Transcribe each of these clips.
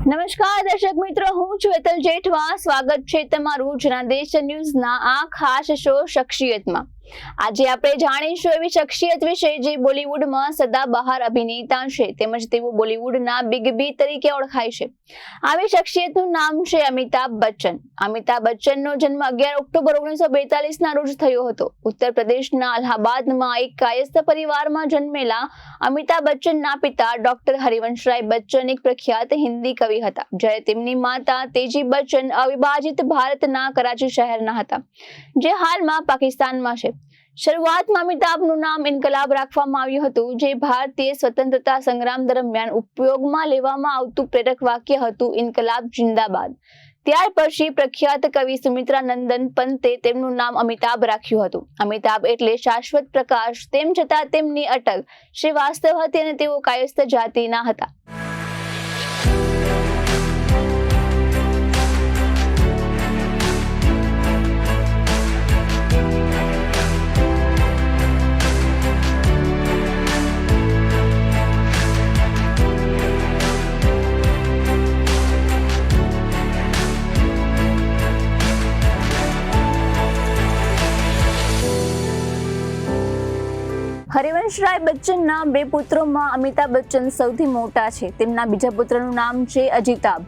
નમસ્કાર દર્શક મિત્રો, હું છું હેતલ જેઠવા. સ્વાગત છે તમારું જનાદેશ ન્યૂઝના આ ખાસ શો શખ્સિયતમાં. આજે આપણે જાણીશું એવી શખ્સિયત વિશે જે બોલિવૂડમાં સદાબહાર અભિનેતા છે તેમજ તેઓ બોલિવૂડના બિગ બી તરીકે ઓળખાય છે. આવી શખ્સિયતનું નામ છે અમિતાભ બચ્ચન. અમિતાભ બચ્ચનનો જન્મ 11 ઓક્ટોબર 1942ના રોજ થયો હતો. ઉત્તર પ્રદેશના અલ્હાબાદમાં એક કાયસ્થ પરિવારમાં જન્મેલા અમિતાભ બચ્ચનના પિતા ડોક્ટર હરિવંશરાય બચ્ચન એક પ્રખ્યાત હિન્દી કવિ હતા, જ્યારે તેમની માતા તેજી બચ્ચન અવિભાજિત ભારતના કરાચી શહેરના હતા, જે હાલમાં પાકિસ્તાનમાં છે. શરૂઆતમાં અમિતાભનું નામ ઇન્કલાબ રાખવામાં આવ્યું હતું, જે ભારતીય સ્વતંત્રતા સંગ્રામ દરમિયાન ઉપયોગમાં લેવામાં આવતું પ્રેરક વાક્ય હતું, ઇન્કલાબ જિંદાબાદ. ત્યાર પછી પ્રખ્યાત કવિ સુમિત્રા નંદન પંતે તેમનું નામ અમિતાભ રાખ્યું હતું. અમિતાભ એટલે શાશ્વત પ્રકાશ, તેમ છતાં તેમની અટક શ્રીવાસ્તવ હતી અને તેઓ કાયસ્થ જાતિના હતા. હરિવંશરાય બચ્ચનના 2 પુત્રોમાં અમિતાભ બચ્ચન સૌથી મોટા છે. તેમના બીજા પુત્રનું નામ છે અજિતાભ.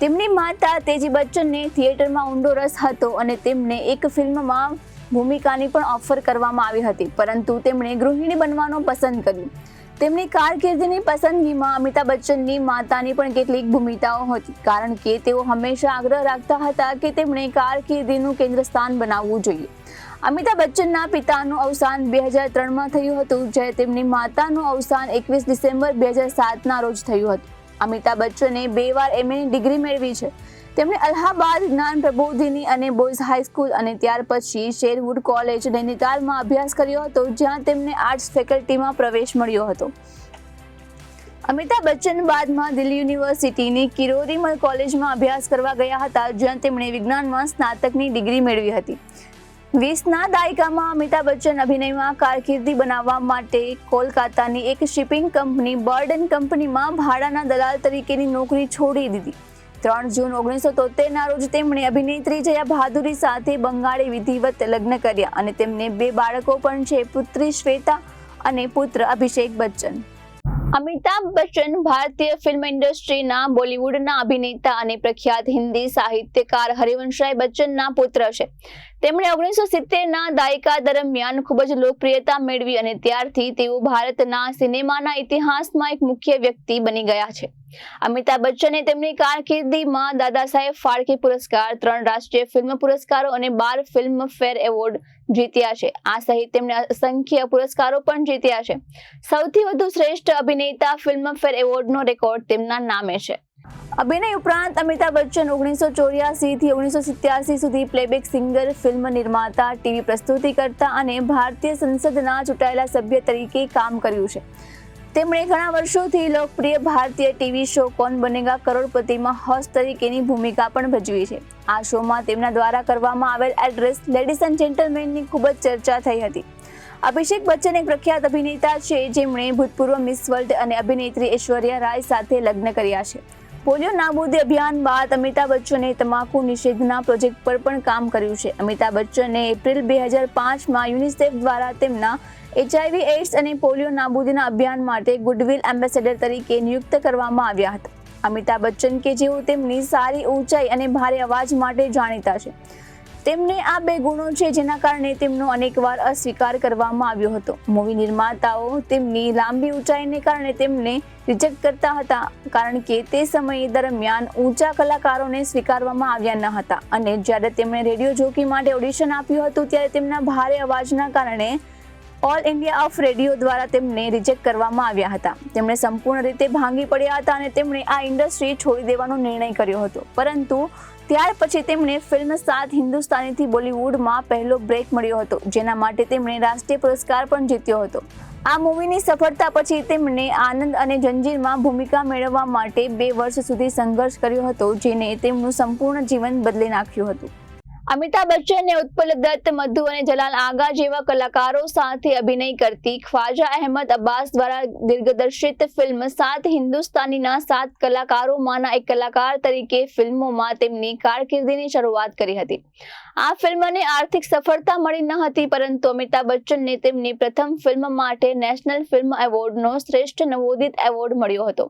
તેમની માતા તેજી બચ્ચનને થિયેટરમાં ઊંડો રસ હતો અને તેમને એક ફિલ્મમાં ભૂમિકાની પણ ઓફર કરવામાં આવી હતી, પરંતુ તેમણે ગૃહિણી બનવાનું પસંદ કર્યું. તેમની કારકિર્દીની પસંદગીમાં અમિતાભ બચ્ચનની માતાની પણ કેટલીક ભૂમિકાઓ હતી, કારણ કે તેઓ હંમેશા આગ્રહ રાખતા હતા કે તેમણે કારકિર્દીનું કેન્દ્રસ્થાન બનાવવું જોઈએ. અમિતાભ બચ્ચનના પિતાનું અવસાન 2003માં થયું હતું, જ્યારે તેમની માતાનું અવસાન 21 ડિસેમ્બર 2007ના રોજ થયું હતું. અમિતાભ બચ્ચને 2 વાર MAની ડિગ્રી મેળવી છે. તેમણે અલ્હાબાદ જ્ઞાન પ્રબોધિની અને બોયઝ હાઈસ્કૂલ અને ત્યાર પછી શેરવુડ કોલેજ નૈનીતાલમાં અભ્યાસ કર્યો હતો, જ્યાં તેમને આર્ટ્સ ફેકલ્ટીમાં પ્રવેશ મળ્યો હતો. અમિતાભ બચ્ચન બાદમાં દિલ્હી યુનિવર્સિટીની કિરોરીમલ કોલેજમાં અભ્યાસ કરવા ગયા હતા, જ્યાં તેમણે વિજ્ઞાનમાં સ્નાતકની ડિગ્રી મેળવી હતી. 20ના દાયકામાં અમિતાભ બચ્ચન અભિનયમાં કારકિર્દી બનાવવા માટે કોલકાતાની એક શિપિંગ કંપની બર્ડ એન્ડ કંપનીમાં ભાડાના દલાલ તરીકેની નોકરી છોડી દીધી. 3 જૂન 1973ના રોજ તેમણે અભિનેત્રી જયા બહાદુરી સાથે બંગાળી વિધિવત લગ્ન કર્યા અને તેમને 2 બાળકો પણ છે, પુત્રી શ્વેતા અને પુત્ર અભિષેક બચ્ચન. અમિતાભ બચ્ચન ભારતીય ફિલ્મ ઇન્ડસ્ટ્રીના બોલિવૂડના અભિનેતા અને પ્રખ્યાત હિન્દી સાહિત્યકાર હરિવંશરાય બચ્ચનના પુત્ર છે. તેમણે 1970ના દાયકા દરમિયાન ખૂબ જ લોકપ્રિયતા મેળવી અને ત્યારથી તેઓ ભારતના સિનેમાના ઇતિહાસમાં એક મુખ્ય વ્યક્તિ બની ગયા છે. અમિતાભ બચ્ચને તેમની કારકિર્દીમાં દાદા સાહેબ ફાળકે પુરસ્કાર, 3 રાષ્ટ્રીય ફિલ્મ પુરસ્કારો અને 12 ફિલ્મફેર એવોર્ડ જીત્યા છે. આ સહિત તેમણે અસંખ્ય પુરસ્કારો પણ જીત્યા છે. સૌથી વધુ શ્રેષ્ઠ અભિનેતા ફિલ્મફેર એવોર્ડનો રેકોર્ડ તેમના નામે છે. અભિનય ઉપરાંત અમિતાભ બચ્ચન 1984 થી 1987 સુધી પ્લેબેક સિંગર, ફિલ્મ નિર્માતા, ટીવી પ્રસ્તુતિકર્તા અને ભારતીય સંસદના ચૂંટાયેલા સભ્ય તરીકે કામ કર્યું છે. તેમણે ઘણા વર્ષોથી લોકપ્રિય ભારતીય TV show Kaun Banega કરોડપતિમાં host તરીકેની ભૂમિકા પણ ભજવી છે. આ શોમાં તેમના દ્વારા કરવામાં આવેલ એડ્રેસ લેડીઝ એન્ડ જેન્ટલમેનની ખૂબ જ ચર્ચા થઈ હતી. અભિષેક બચ્ચન એક પ્રખ્યાત અભિનેતા છે, જેમણે ભૂતપૂર્વ મિસ વર્લ્ડ અને અભિનેત્રી ઐશ્વર્યા રાય સાથે લગ્ન કર્યા છે. પોલિયો નાબૂદી અભિયાન બાદ અમિતાભ બચ્ચને તમાકુ નિષેધના પ્રોજેક્ટ પર પણ કામ કર્યું છે. અમિતાભ બચ્ચને એપ્રિલ 2005માં યુનિસેફ દ્વારા તેમના HIV એઇડ્સ અને પોલિયો નાબૂદીના અભિયાન માટે ગુડવિલ એમ્બેસેડર તરીકે નિયુક્ત કરવામાં આવ્યા હતા. અમિતાભ બચ્ચન કે જેઓ તેમની સારી ઊંચાઈ અને ભારે અવાજ માટે જાણીતા છે, તેમને આ 2 ગુણો છે, જેના કારણે તેમનો અનેકવાર અસ્વીકાર કરવામાં આવ્યો હતો. મૂવી નિર્માતાઓ તેમની લાંબી ઊંચાઈને કારણે તેમને રિજેક્ટ કરતા હતા, કારણ કે તે સમય દરમિયાન ઊંચા કલાકારોને સ્વીકારવામાં આવ્યા ન હતા અને જ્યારે તેમણે રેડિયો જોકી માટે ઓડિશન આપ્યું હતું ત્યારે તેમના ભારે અવાજના કારણે ઓલ ઇન્ડિયા ઓફ રેડિયો દ્વારા તેમને રિજેક્ટ કરવામાં આવ્યા હતા. તેમણે સંપૂર્ણ રીતે ભાંગી પડ્યા હતા અને તેમણે આ ઇન્ડસ્ટ્રી છોડી દેવાનો નિર્ણય કર્યો હતો, પરંતુ ત્યાર પછી તેમણે ફિલ્મ સાત હિન્દુસ્તાનીથી બોલિવૂડમાં પહેલો બ્રેક મળ્યો હતો, જેના માટે તેમણે રાષ્ટ્રીય પુરસ્કાર પણ જીત્યો હતો. આ મૂવીની સફળતા પછી તેમણે આનંદ અને જંજીરમાં ભૂમિકા મેળવવા માટે 2 વર્ષ સુધી સંઘર્ષ કર્યો હતો, જેને તેમનું સંપૂર્ણ જીવન બદલી નાખ્યું હતું. અમિતાભ બચ્ચને ઉત્પલ દત્ત, મધુ અને જલાલ આગા જેવા કલાકારો સાથે અભિનય કરતી ખ્વાજા અહેમદ અબ્બાસ દ્વારા દિગ્દર્શિત ફિલ્મ સાત હિન્દુસ્તાનીના 7 કલાકારોમાંના એક કલાકાર તરીકે ફિલ્મોમાં તેમની કારકિર્દીની શરૂઆત કરી હતી. આ ફિલ્મને આર્થિક સફળતા મળી ન હતી, પરંતુ અમિતાભ બચ્ચનને તેમની પ્રથમ ફિલ્મ માટે નેશનલ ફિલ્મ એવોર્ડનો શ્રેષ્ઠ નવોદિત એવોર્ડ મળ્યો હતો.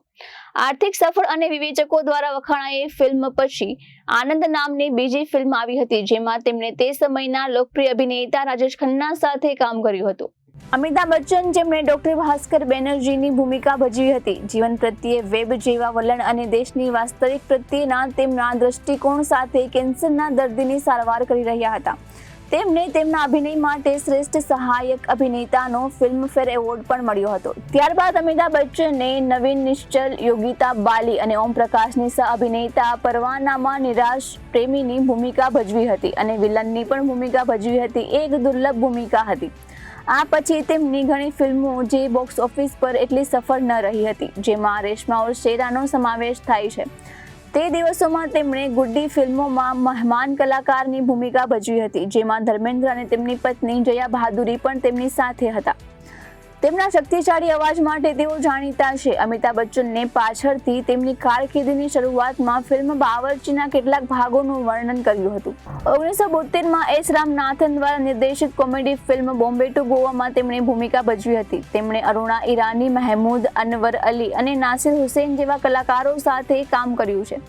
આર્થિક સફળ અને વિવેચકો દ્વારા વખાણાયેલી ફિલ્મ પછી આનંદ નામની બીજી ફિલ્મ આવી હતી, જેમાં તેમણે તે સમયના લોકપ્રિય અભિનેતા રાજેશ ખન્ના સાથે કામ કર્યું હતું. અમિતાભ બચ્ચન, જેમણે ડોક્ટર ભાસ્કર બેનર્જીની ભૂમિકા ભજવી હતી, જીવન પ્રત્યે વેબ જેવા વલણ અને દેશની વાસ્તવિક પ્રત્યેના તેમના દ્રષ્ટિકોણ સાથે કેન્સરના દર્દીની સારવાર કરી રહ્યા હતા. તેમને તેમના અભિનય માટે શ્રેષ્ઠ સહાયક અભિનેતાનો ફિલ્મફેર એવોર્ડ પણ મળ્યો હતો. ત્યારબાદ અમિતાભ બચ્ચને નવીન નિશ્ચલ, યોગિતા બાલી અને ઓમ પ્રકાશની સહ-અભિનેતા પરવાનામાં નિરાશ પ્રેમીની ભૂમિકા ભજવી હતી અને વિલનની પણ ભૂમિકા ભજવી હતી. એક દુર્લભ ભૂમિકા હતી. આ પછી તેમની ઘણી ફિલ્મો જે બોક્સ ઓફિસ પર એટલી સફળ ન રહી હતી, જેમાં રેશમા ઓર શેરાનો સમાવેશ થાય છે. તે દિવસોમાં તેમણે ગુડ્ડી ફિલ્મોમાં મહેમાન કલાકારની ભૂમિકા ભજવી હતી, જેમાં ધર્મેન્દ્ર અને તેમની પત્ની જયા બહાદુરી પણ તેમની સાથે હતા. તેમના શક્તિશાળી અવાજ માટે તેઓ જાણીતા છે. અમિતાભ બચ્ચનને પાછળથી તેમની કારકિર્દીની શરૂઆતમાં ફિલ્મ બાવરચીના કેટલાક ભાગોનું વર્ણન કર્યું હતું. 1972માં એસ રામનાથન દ્વારા નિર્દેશિત કોમેડી ફિલ્મ બોમ્બે ટુ ગોવામાં તેમણે ભૂમિકા ભજવી હતી. તેમણે અરુણા ઈરાની, મહેમૂદ અનવર અલી અને નાસિર હુસૈન જેવા કલાકારો સાથે કામ કર્યું છે.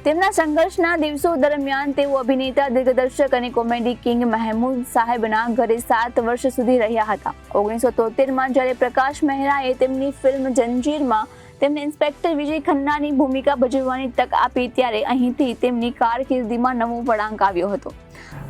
તેમના સંઘર્ષના દિવસો દરમિયાન તેઓ અભિનેતા, દિગ્દર્શક અને કોમેડી કિંગ મહેમૂદ સાહેબના ઘરે 7 વર્ષ સુધી રહ્યા હતા. 1973માં જ્યારે પ્રકાશ મહેરાએ તેમની ફિલ્મ જંજીરમાં તેમને ઇન્સ્પેક્ટર વિજય ખન્નાની ભૂમિકા ભજવવાની તક આપી, ત્યારે અહીંથી તેમની કારકિર્દીમાં નવો વળાંક આવ્યો હતો.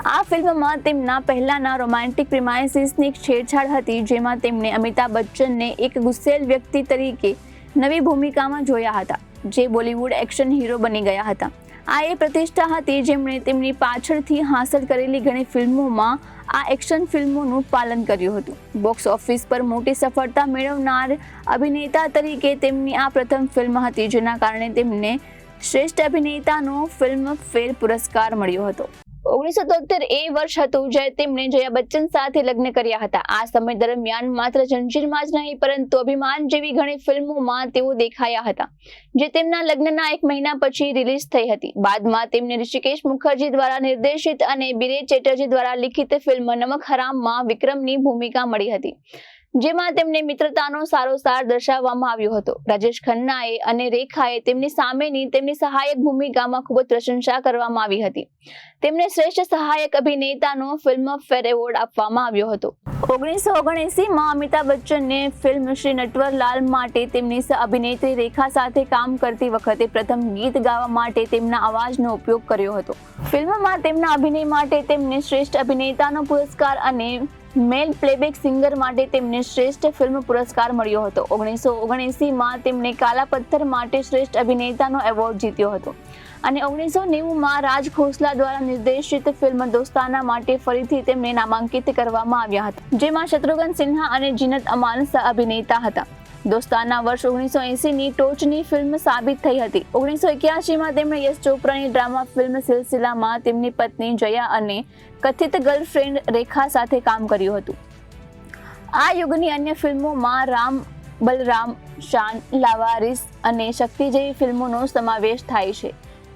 આ ફિલ્મમાં તેમના પહેલાના રોમેન્ટિક પ્રિમાઇસીસની છેડછાડ હતી, જેમાં તેમણે અમિતાભ બચ્ચનને એક ગુસ્સેલ વ્યક્તિ તરીકે નવી ભૂમિકામાં જોયા હતા, જે બોલિવૂડ એક્શન હીરો બની ગયા હતા. આ એ પ્રતિષ્ઠા હતી જેમણે તેમની પાછળથી હાંસલ કરેલી ઘણી ફિલ્મોમાં આ એક્શન ફિલ્મોનું પાલન કર્યું હતું. બોક્સ ઓફિસ પર મોટી સફળતા મેળવનાર અભિનેતા તરીકે તેમની આ પ્રથમ ફિલ્મ હતી, જેના કારણે તેમને શ્રેષ્ઠ અભિનેતાનો ફિલ્મફેર પુરસ્કાર મળ્યો હતો. 1973 એ વર્ષ હતું જ્યારે તેમણે જયા બચ્ચન સાથે લગ્ન કર્યા હતા. આ સમય દરમિયાન માત્ર જંજીરમાં જ નહીં, પરંતુ અભિમાન જેવી ઘણી ફિલ્મોમાં તેઓ દેખાયા હતા, જે તેમના લગ્નના 1 મહિના પછી રિલીઝ થઈ હતી. બાદમાં તેમને ઋષિકેશ મુખર્જી દ્વારા નિર્દેશિત અને બિરે ચેટર્જી દ્વારા લિખિત ફિલ્મ નમક હરામમાં વિક્રમની ભૂમિકા મળી હતી, જેમાં તેમને મિત્રતાનો સારો સાર દર્શાવવામાં આવ્યો હતો. રાજેશ ખન્નાએ અને રેખાએ તેમની સામેની તેમની સહાયક ભૂમિકામાં ખૂબ જ પ્રશંસા કરવામાં આવી હતી. તેમને શ્રેષ્ઠ સહાયક અભિનેતાનો ફિલ્મફેર એવોર્ડ આપવામાં આવ્યો હતો. 1979માં અમિતાભ બચ્ચને ફિલ્મ શ્રી નટવરલાલ માટે તેમની સહ-અભિનેત્રી રેખા સાથે કામ કરતી વખતે પ્રથમ ગીત ગાવા માટે તેમના અવાજનો ઉપયોગ કર્યો હતો. ફિલ્મમાં તેમના અભિનય માટે તેમને શ્રેષ્ઠ અભિનેતાનો પુરસ્કાર અને મેલ પ્લેબેક સિંગર માટે તેમને શ્રેષ્ઠ ફિલ્મ પુરસ્કાર મળ્યો હતો. 1979માં તેમણે કાલા પથ્થર માટે શ્રેષ્ઠ અભિનેતાનો એવોર્ડ જીત્યો હતો અને 1990માં રાજ ખોસલા દ્વારા નિર્દેશિત ફિલ્મ દોસ્તાના માટે ફરીથી તેમને નામાંકિત કરવામાં આવ્યા હતા, જેમાં શત્રુઘ્ન સિન્હા અને જીનત અમાન સહ-અભિનેતા હતા. દોસ્તાના વર્ષ 1980ની ટોચની ફિલ્મ સાબિત થઈ હતી. 1981માં તેમણે યશ ચોપરાની ડ્રામા ફિલ્મ સિલસિલામાં તેમની પત્ની જયા અને કથિત ગર્લફ્રેન્ડ રેખા સાથે કામ કર્યું હતું. આ યુગની અન્ય ફિલ્મોમાં રામ બલરામ, શાન, લાવારિસ અને શક્તિ જેવી ફિલ્મોનો સમાવેશ થાય છે,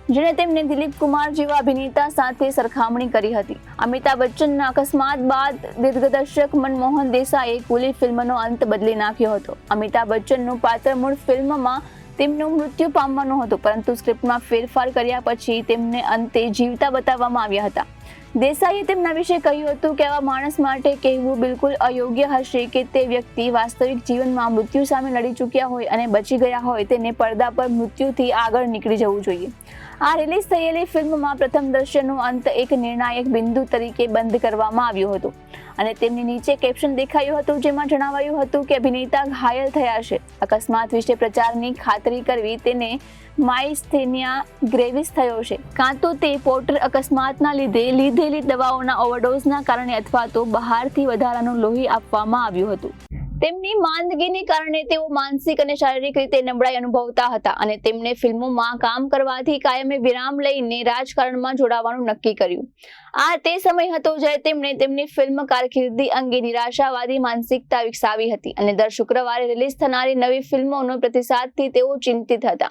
જેણે તેમને દિલીપ કુમાર જેવા અભિનેતા સાથે સરખામણી કરી હતી. અમિતાભ બચ્ચનના અકસ્માત બાદ દિગ્દર્શક મનમોહન દેસાઈએ કુલી ફિલ્મનો અંત બદલી નાખ્યો હતો. અમિતાભ બચ્ચનનું પાત્ર મૂળ ફિલ્મમાં તેમનું મૃત્યુ પામવાનું હતું, પરંતુ સ્ક્રિપ્ટમાં ફેરફાર કર્યા પછી તેમને અંતે જીવતા બતાવવામાં આવ્યા હતા. દેસાઈએ તેમના વિશે કહ્યું હતું કે આવા માણસ માટે કહેવું બિલકુલ અયોગ્ય હશે કે તે વ્યક્તિ વાસ્તવિક જીવનમાં મૃત્યુ સામે લડી ચૂક્યા હોય અને બચી ગયા હોય તેને પડદા પર મૃત્યુથી આગળ નીકળી જવું જોઈએ. આ રિલીઝ થયેલી ફિલ્મમાં પ્રથમ દ્રશ્યનો અંત એક નિર્ણાયક બિંદુ તરીકે બંધ કરવામાં આવ્યું હતું અને તેમની નીચે કેપ્શન દેખાયું હતું, જેમાં જણાવાયું હતું કે અભિનેતા ઘાયલ થયા છે. અકસ્માત વિશે પ્રચારની ખાતરી કરવી તેને માયસ્થેનિયા ગ્રેવિસ થયો છે, કાં તો તે પોર્ટર અકસ્માતના લીધે લીધેલી દવાઓના ઓવરડોઝના કારણે અથવા તો બહારથી વધારાનું લોહી આપવામાં આવ્યું હતું. તેમની માંદગીને કારણે તેઓ માનસિક અને શારીરિક રીતે નબળાઈ અનુભવતા હતા અને તેમને ફિલ્મોમાં કામ કરવાથી કાયમી વિરામ લઈને રાજકારણમાં જોડાવાનું નક્કી કર્યું. આ તે સમય હતો જ્યારે તેમણે તેમની ફિલ્મ કારકિર્દી અંગે નિરાશાવાદી માનસિકતા વિકસાવી હતી અને દર શુક્રવારે રિલીઝ થનારી નવી ફિલ્મોનો પ્રતિસાદથી તેઓ ચિંતિત હતા.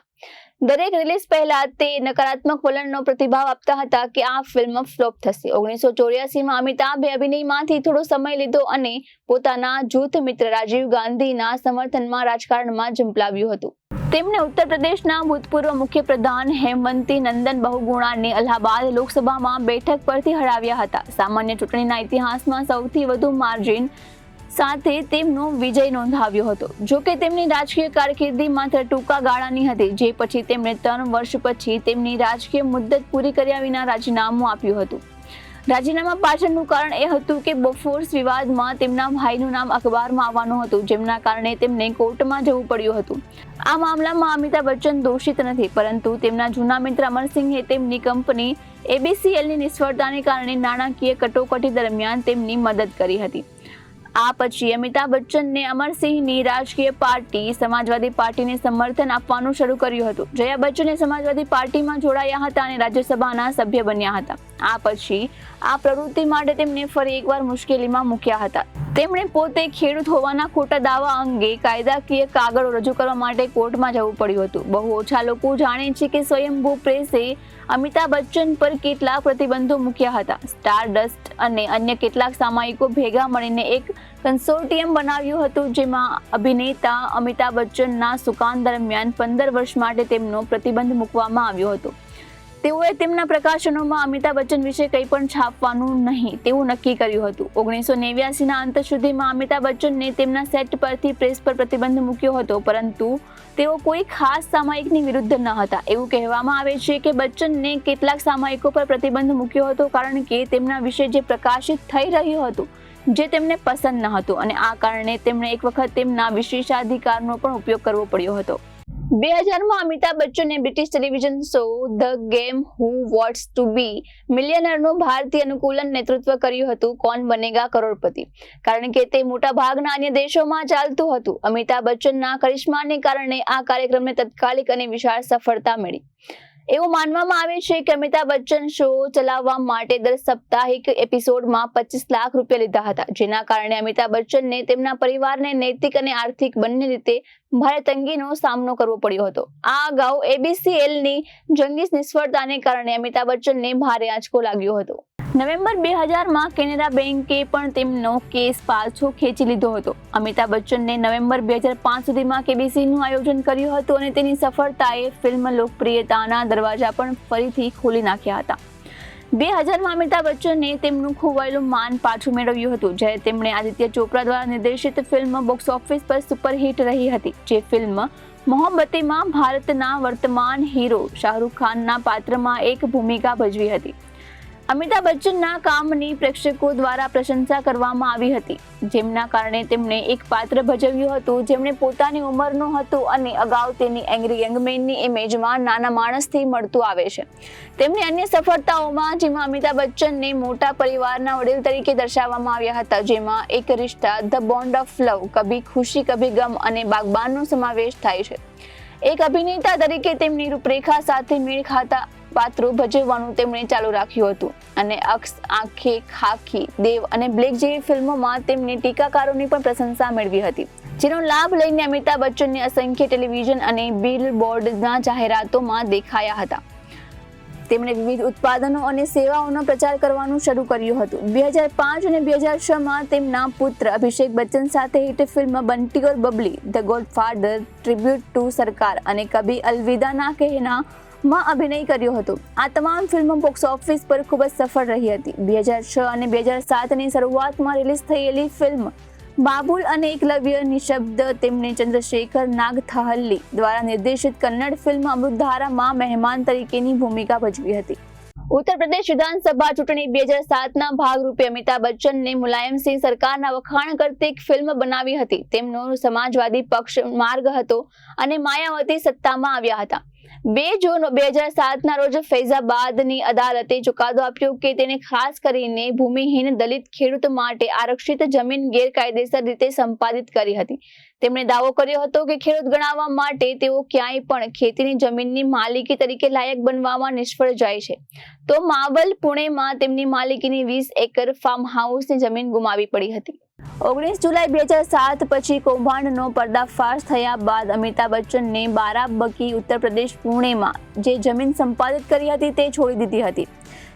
દરેક રિલીઝ પહેલા તે નકારાત્મક વલણનો પ્રતિભાવ આપતા હતા કે આ ફિલ્મ ફ્લોપ થશે. 1984માં અમિતાભે અભિનયમાંથી થોડો સમય લીધો અને પોતાના જૂથ મિત્ર રાજીવ ગાંધીના સમર્થનમાં રાજકારણમાં ઝંપલાવ્યું હતું. તેમણે ઉત્તર પ્રદેશના ભૂતપૂર્વ મુખ્યપ્રધાન હેમવંતી નંદન બહુગુણાને અલ્હાબાદ લોકસભામાં બેઠક પરથી હરાવ્યા હતા. સામાન્ય ચૂંટણીના ઇતિહાસમાં સૌથી વધુ માર્જિન સાથે તેમનો વિજય નોંધાવ્યો હતો. જોકે તેમની રાજકીય કારકિર્દી માત્ર ટૂંકા ગાળાની હતી, જે પછી તેમણે 3 વર્ષ પછી તેમની રાજકીય મુદ્દત પૂરી કર્યા વિના રાજીનામું આપ્યું હતું. રાજીનામા પાછળનું કારણ એ હતું કે બોફોર્સ વિવાદમાં તેમના ભાઈનું નામ અખબારમાં આવવાનું હતું, જેમના કારણે તેમને કોર્ટમાં જવું પડ્યું હતું. આ મામલામાં અમિતાભ બચ્ચન દોષિત નથી, પરંતુ તેમના જૂના મિત્ર અમરસિંહે તેમની કંપની ABCLની નિષ્ફળતાને કારણે નાણાકીય કટોકટી દરમિયાન તેમની મદદ કરી હતી. આ પછી અમિતાભ બચ્ચનને અમરસિંહની રાજકીય પાર્ટી સમાજવાદી પાર્ટીને સમર્થન આપવાનું શરૂ કર્યું હતું. જયા બચ્ચને સમાજવાદી પાર્ટીમાં જોડાયા હતા અને રાજ્યસભાના સભ્ય બન્યા હતા. આ પછી આ પ્રવૃત્તિ માટે તેમને ફરી એકવાર મુશ્કેલીમાં મૂક્યા હતા. તેમણે પોતે ખેડૂત હોવાના ખોટા દાવા અંગે કાયદાકીય કાગળો રજૂ કરવા માટે કોર્ટમાં જવું પડ્યું હતું. બહુ ઓછા લોકો જાણે છે કે સ્વયંભૂ પ્રેસે અમિતાભ બચ્ચન પર કેટલાક પ્રતિબંધો મૂક્યા હતા. સ્ટારડસ્ટ અને અન્ય કેટલાક સામાયિકો ભેગા મળીને એક કન્સોર્ટિયમ બનાવ્યું હતું, જેમાં અભિનેતા અમિતાભ બચ્ચનના સુકાન દરમિયાન 15 વર્ષ માટે તેમનો પ્રતિબંધ મૂકવામાં આવ્યો હતો. તેઓએ તેમના પ્રકાશનોમાં અમિતાભ બચ્ચન વિશે કંઈ પણ છાપવાનું નહીં તેવું નક્કી કર્યું હતું. 1989ના અંત સુધીમાં અમિતાભ બચ્ચનને તેમના સેટ પરથી પ્રેસ પર પ્રતિબંધ મૂક્યો હતો, પરંતુ તેઓ કોઈ ખાસ સામાયિકની વિરુદ્ધ ન હતા. એવું કહેવામાં આવે છે કે બચ્ચનને કેટલાક સામાયિકો પર પ્રતિબંધ મૂક્યો હતો કારણ કે તેમના વિશે જે પ્રકાશિત થઈ રહ્યું હતું જે તેમને પસંદ ન હતું, અને આ કારણે તેમણે એક વખત તેમના વિશેષાધિકારનો પણ ઉપયોગ કરવો પડ્યો હતો. 2000માં અમિતાભ બચ્ચને British television show the game who wants to be મિલિયનરનું ભારતીય અનુકૂલન નેતૃત્વ કર્યું હતું, કોન બનેગા કરોડપતિ, કારણ કે તે મોટા ભાગના અન્ય દેશોમાં ચાલતું હતું. અમિતાભ બચ્ચનના કરિશ્માને કારણે આ કાર્યક્રમને તત્કાલિક અને વિશાળ સફળતા મળી. એવું માનવામાં આવે છે કે અમિતાભ બચ્ચન શો ચલાવવા માટે દર સાપ્તાહિક એપિસોડમાં 25 લાખ રૂપિયા લીધા હતા, જેના કારણે અમિતાભ બચ્ચનને તેમના પરિવારને નૈતિક અને આર્થિક બંને રીતે ભારે તંગીનો સામનો કરવો પડ્યો હતો. આ અગાઉ ABCLની જંગી નિષ્ફળતાને કારણે અમિતાભ બચ્ચનને ભારે આંચકો લાગ્યો હતો. નવેમ્બર 2000માં કેનેરા બેંકે પણ તેમનો કેસ પાછો ખેંચી લીધો હતો. અમિતાભ બચ્ચનને નવેમ્બર 2005 સુધીમાં KBCનું આયોજન કર્યું હતું અને તેની સફળતાએ ફિલ્મ લોકપ્રિયતાના દરવાજા પણ ફરીથી ખોલી નાખ્યા હતા. 2000માં અમિતાભ બચ્ચને તેમનું ખોવાયેલું માન પાછું મેળવ્યું હતું, જ્યારે તેમણે આદિત્ય ચોપરા દ્વારા નિર્દેશિત ફિલ્મ બોક્સ ઓફિસ પર સુપરહિટ રહી હતી. જે ફિલ્મ મોહબ્બતેમાં ભારતના વર્તમાન હીરો શાહરૂખ ખાનના પાત્રમાં એક ભૂમિકા ભજવી હતી. અમિતાભ બચ્ચનના કામની પ્રેક્ષકો દ્વારા પ્રશંસા કરવામાં આવી હતી, જેમના કારણે તેમણે એક પાત્ર ભજવ્યું હતું જેમણે પોતાની ઉંમરનો હતો અને અગાઉ તેની એંગ્રી યંગમેનની ઇમેજમાં નાના માણસથી મળતું આવે છે. તેમની અન્ય સફળતાઓમાં, જેમાં અમિતાભ બચ્ચનને મોટા પરિવારના વડીલ તરીકે દર્શાવવામાં આવ્યા હતા, જેમાં એક રિશ્તા, ધ બોન્ડ ઓફ લવ, કભી ખુશી કભી ગમ અને બાગબાનનો સમાવેશ થાય છે. એક અભિનેતા તરીકે તેમની રૂપરેખા સાથે મેળ ખાતા પાત્રો ભજવવાનું તેમણે ચાલુ રાખ્યું હતું અને અક્ષ, આંખે, ખાખી, દેવ અને બ્લેક જેવી ફિલ્મોમાં તેમની ટીકાકારોની પણ પ્રશંસા મેળવી હતી, જેનો લાભ લઈને અમિતાભ બચ્ચનને અસંખ્ય ટેલિવિઝન અને બિલબોર્ડના જાહેરાતોમાં દેખાયા હતા. તેમણે વિવિધ ઉત્પાદનો અને સેવાઓનો પ્રચાર કરવાનું શરૂ કર્યું હતું. 2005 અને 2006માં તેમના પુત્ર અભિષેક બચ્ચન સાથે hit film Bunty Aur Babli, The Godfather, tribute to Sarkar અને કભી અલવિદા ના કહેના માં અભિનય કર્યો હતો. આ તમામ ફિલ્મો બોક્સ ઓફિસ પર ખૂબ જ સફળ રહી હતી. 2006 અને 2007ની શરૂઆતમાં રિલીઝ થયેલી ફિલ્મ બાબુલ અને એકલવ્ય નિશબ્દ તેમણે ચંદ્રશેખર નાગથાહલ્લી દ્વારા નિર્દેશિત કન્નડ ફિલ્મ અમૃતધારામાં મહેમાન તરીકેની ભૂમિકા ભજવી હતી. ઉત્તર પ્રદેશ વિધાનસભા ચૂંટણી 2007ના ભાગરૂપે અમિતાભ બચ્ચનને મુલાયમસિંહ સરકારના વખાણ કરતી એક ફિલ્મ બનાવી હતી. તેમનો સમાજવાદી પક્ષ માર્ગ હતો અને માયાવતી સત્તામાં આવ્યા હતા. 2 જૂન 2007ના રોજ ફૈઝાબાદની અદાલતે ચુકાદો આપ્યો કે તેને ખાસ કરીને ભૂમિહીન દલિત ખેડૂત માટે આરક્ષિત જમીન ગેરકાયદેસર રીતે સંપાદિત કરી હતી. તેમણે દાવો કર્યો હતો કે ખેડૂત ગણાવવા માટે તેઓ ક્યાંય પણ ખેતીની જમીનની માલિકી તરીકે લાયક બનવામાં નિષ્ફળ જાય છે. તો માવલ પુણેમાં તેમની માલિકીની 20 એકર ફાર્મ હાઉસની જમીન ગુમાવી પડી હતી. 19 જુલાઈ 2007 પછી કૌભાંડનો પર્દાફાશ થયા બાદ અમિતાભ બચ્ચનને બારાબંકી ઉત્તર પ્રદેશ પુણેમાં જે જમીન સંપાદિત કરી હતી તે છોડી દીધી હતી.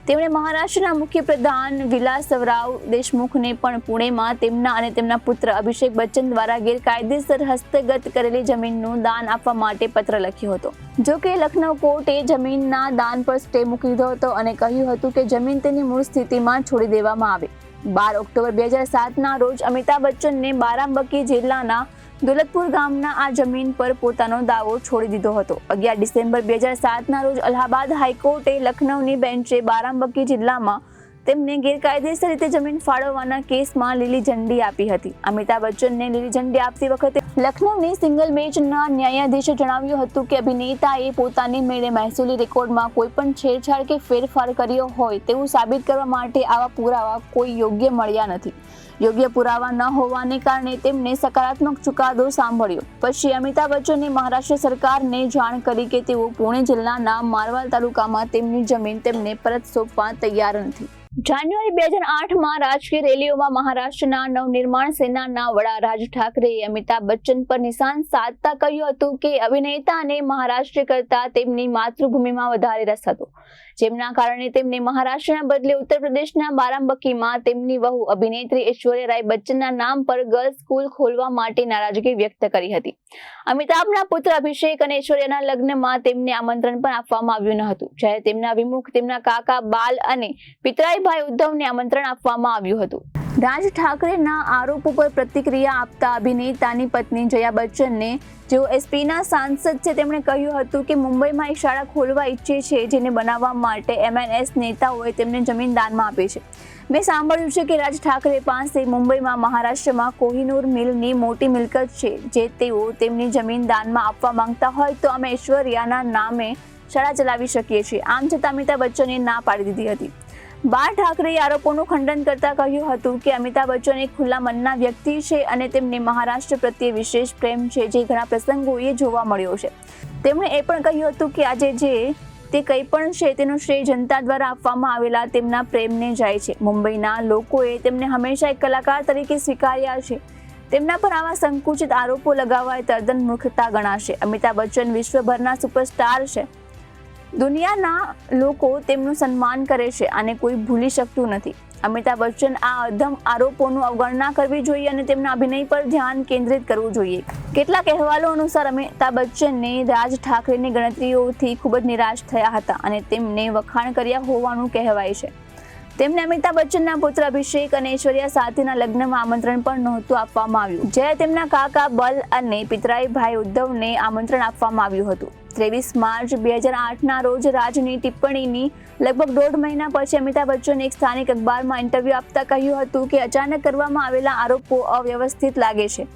તેમણે મહારાષ્ટ્રના મુખ્યપ્રધાન વિલાસરાવ દેશમુખને પણ પુણેમાં તેમના અને તેમના પુત્ર અભિષેક બચ્ચન દ્વારા ગેરકાયદેસર હસ્તગત કરેલી જમીનનું દાન આપવા માટે પત્ર લખ્યો હતો. જો કે લખનઉ કોર્ટે જમીનના દાન પર સ્ટે મૂકી દીધો હતો અને કહ્યું હતું કે જમીન તેની મૂળ સ્થિતિમાં છોડી દેવામાં આવે. 12 ઓક્ટોબર 2007ના રોજ અમિતાભ બચ્ચનને બારાબંકી જિલ્લાના દોલતપુર ગામના આ જમીન પર પોતાનો દાવો છોડી દીધો હતો. 11 ડિસેમ્બર 2007ના રોજ અલ્હાબાદ હાઈકોર્ટે લખનઉની બેન્ચે બારાબંકી જિલ્લામાં તેમને ગેરકાયદેસર રીતે જમીન ફાળવવાના કેસમાં લીલી ઝંડી આપી હતી. અમિતાભ બચ્ચનને લીલી ઝંડી આપતી વખતે લખનઉની સિંગલ બેન્ચના ન્યાયાધીશે જણાવ્યું હતું કે અભિનેતાએ પોતાની મેળે મહેસૂલી રેકોર્ડમાં કોઈ પણ છેડછાડ કે ફેરફાર કર્યો હોય તેવું સાબિત કરવા માટે આવા પુરાવા કોઈ યોગ્ય મળ્યા નથી. યોગ્ય પુરાવા ન હોવાને કારણે તેમને સકારાત્મક ચુકાદો સાંભળ્યો. પછી અમિતાભ બચ્ચને મહારાષ્ટ્ર સરકારને જાણ કરી કે તેઓ પુણે જિલ્લાના મારવાલ તાલુકામાં તેમની જમીન તેમને પરત સોંપવા તૈયાર નથી. જાન્યુઆરી 2008માં રાજકીય રેલીઓમાં મહારાષ્ટ્રના નવનિર્માણ સેનાના વડા રાજ ઠાકરેએ અમિતાભ બચ્ચન પર નિશાન સાધતા કહ્યું હતું કે અભિનેતાને મહારાષ્ટ્ર કરતા તેમની માતૃભૂમિમાં વધારે રસ હતો, જેમના કારણે તેમને મહારાષ્ટ્રના બદલે ઉત્તર પ્રદેશના બારાબંકીમાં તેમની વહુ અભિનેત્રી ઐશ્વર્યા રાય બચ્ચનના નામ પર ગર્લ્સ સ્કૂલ ખોલવા માટે નારાજગી વ્યક્ત કરી હતી. અમિતાભના પુત્ર અભિષેક અને ઐશ્વર્યાના લગ્નમાં તેમને આમંત્રણ પણ આપવામાં આવ્યું ન હતું, જ્યારે તેમના વિમુખ તેમના કાકા બાલ અને પિતરાઈ ભાઈ ઉદ્ધવને આમંત્રણ આપવામાં આવ્યું હતું. રાજ ઠાકરેના આરોપો પર પ્રતિક્રિયા આપતા અભિનેતાની પત્ની જયા બચ્ચનને, જેઓ એસપીના સાંસદ છે, તેમણે કહ્યું હતું કે મુંબઈમાં એક શાળા ખોલવા ઈચ્છે છે જેને બનાવવા માટે MNS નેતાઓએ તેમને જમીન દાનમાં આપી છે. મેં સાંભળ્યું છે કે રાજ ઠાકરે પાસે મુંબઈમાં મહારાષ્ટ્રમાં કોહિનૂર મિલની મોટી મિલકત છે જે તેઓ તેમની જમીન દાનમાં આપવા માંગતા હોય તો અમે ઐશ્વર્યાના નામે શાળા ચલાવી શકીએ છીએ. આમ છતાં અમિતાભ બચ્ચને ના પાડી દીધી હતી. બાળ ઠાકરેએ આરોપોનું ખંડન કરતા કહ્યું હતું કે અમિતાભ બચ્ચન એક ખુલ્લા મનના વ્યક્તિ છે અને તેમને મહારાષ્ટ્ર પ્રત્યે વિશેષ પ્રેમ છે જે ઘણા પ્રસંગોએ જોવા મળ્યો છે. તેમણે એ પણ કહ્યું હતું કે આજે જે તે કંઈ પણ છે તેનો શ્રેય જનતા દ્વારા આપવામાં આવેલા તેમના પ્રેમને જાય છે. મુંબઈના લોકોએ તેમને હંમેશા એક કલાકાર તરીકે સ્વીકાર્યા છે. તેમના પર આવા સંકુચિત આરોપો લગાવવા એ તદ્દન મૂર્ખતા ગણાશે. અમિતાભ બચ્ચન વિશ્વભરના સુપરસ્ટાર છે. દુનિયાના લોકો તેમનું સન્માન કરે છે, આને કોઈ ભૂલી શકતું નથી. અમિતાભ બચ્ચન આ અધમ આરોપોનું અવગણના કરવી જોઈએ અને તેમના અભિનય પર ધ્યાન કેન્દ્રિત કરવું જોઈએ. કેટલાક અહેવાલો અનુસાર અમિતાભ બચ્ચનને રાજ ઠાકરેની ગણતરીઓથી ખૂબ જ નિરાશ થયા હતા અને તેમને વખાણ કર્યા હોવાનું કહેવાય છે. તેમને અમિતાભ બચ્ચનના પુત્ર અભિષેક અને ઐશ્વર્યા સાથેના લગ્નમાં આમંત્રણ પણ નહોતું આપવામાં આવ્યું, જ્યારે તેમના કાકા બલ અને પિતરાઈ ભાઈ ઉદ્ધવને આમંત્રણ આપવામાં આવ્યું હતું. 23 માર્ચ 2008ના રોજ રાજની ટિપ્પણીની લગભગ 1.5 મહિના પછી અમિતાભ બચ્ચને એક સ્થાનિક અખબારમાં ઇન્ટરવ્યૂ આપતા કહ્યું હતું કે અચાનક કરવામાં આવેલા આરોપો અવ્યવસ્થિત લાગે છે.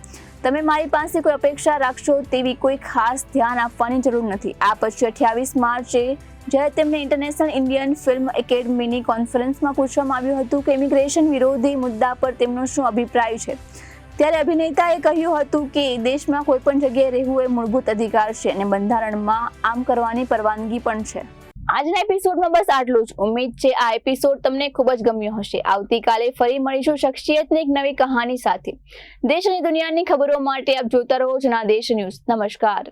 તમે મારી પાસે કોઈ અપેક્ષા રાખશો તેવી કોઈ ખાસ ધ્યાન આપવાની જરૂર નથી. આ પછી 28 માર્ચે જ્યારે તેમને ઇન્ટરનેશનલ ઇન્ડિયન ફિલ્મ એકેડમીની કોન્ફરન્સમાં પૂછવામાં આવ્યું હતું કે ઇમિગ્રેશન વિરોધી મુદ્દા પર તેમનો શું અભિપ્રાય છે, ત્યારે અભિનેતાએ કહ્યું હતું કે દેશમાં કોઈ પણ જગ્યાએ રહેવું એ મૂળભૂત અધિકાર છે અને બંધારણમાં આમ કરવાની પરવાનગી પણ છે. આજના એપિસોડમાં બસ આટલું જ. ઉમ્મીદ છે આ એપિસોડ તમને ખૂબ જ ગમ્યો હશે. આવતીકાલે ફરી મળીશું શખ્સિયતની એક નવી કહાની સાથે. દેશ અને દુનિયાની ખબરો માટે આપ જોતા રહો જનાદેશ ન્યૂઝ. નમસ્કાર.